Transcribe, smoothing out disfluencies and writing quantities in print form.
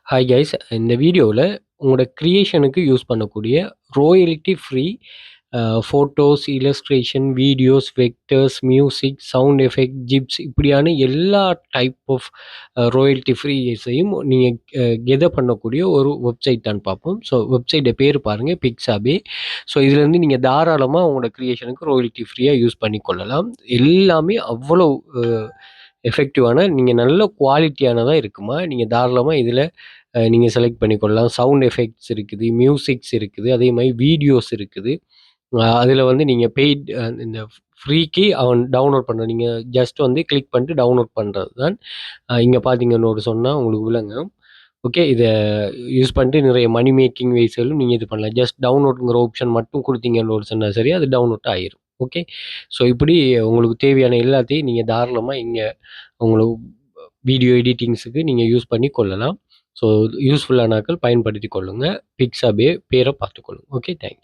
Hi guys, இந்த வீடியோவில் உங்களோட கிரியேஷனுக்கு யூஸ் பண்ணக்கூடிய royalty free photos, illustration, videos, vectors, music, sound effect, zips இப்படியான எல்லா டைப் ஆஃப் ராயல்ட்டி ஃப்ரீஸையும் நீங்கள் கெதர் பண்ணக்கூடிய ஒரு வெப்சைட் தான் பார்ப்போம். ஸோ வெப்சைட்டை பேர் பாருங்கள், பிக்ஸாபே. ஸோ இதுலேருந்து நீங்கள் தாராளமாக உங்களோட கிரியேஷனுக்கு ராயல்ட்டி ஃப்ரீயாக யூஸ் பண்ணிக்கொள்ளலாம். எல்லாமே அவ்வளோ எஃபெக்டிவான, நீங்கள் நல்ல குவாலிட்டியானதாக இருக்குமா, நீங்கள் தாராளமாக இதில் நீங்கள் செலக்ட் பண்ணிக்கொள்ளலாம். சவுண்ட் எஃபெக்ட்ஸ் இருக்குது, மியூசிக்ஸ் இருக்குது, அதே மாதிரி வீடியோஸ் இருக்குது. அதில் வந்து நீங்கள் பெய்ட் இந்த ஃப்ரீக்கு அவன் டவுன்லோட் பண்ணுற, நீங்கள் ஜஸ்ட் வந்து கிளிக் பண்ணிட்டு டவுன்லோட் பண்ணுறது தான். இங்கே பார்த்தீங்கன்னு ஒரு சொன்னால் உங்களுக்கு விளங்கும். ஓகே, இதை யூஸ் பண்ணிட்டு நிறைய மணி மேக்கிங் வேஸ்களும் நீங்கள் இது பண்ணலாம். ஜஸ்ட் டவுன்லோடுங்கிற ஆப்ஷன் மட்டும் கொடுத்தீங்கன்னு ஒரு சொன்னால் சரி, அது டவுன்லோட் ஆயிரும். ஓகே, ஸோ இப்படி உங்களுக்கு தேவையான எல்லாத்தையும் நீங்கள் தாராளமாக இங்கே உங்களுக்கு வீடியோ எடிட்டிங்ஸுக்கு நீங்கள் யூஸ் பண்ணி கொள்ளலாம். ஸோ யூஸ்ஃபுல்லானாக்கள் பயன்படுத்தி கொள்ளுங்கள். பிக்ஸாபே பேரை பார்த்துக்கொள்ளுங்க. Okay, thank you.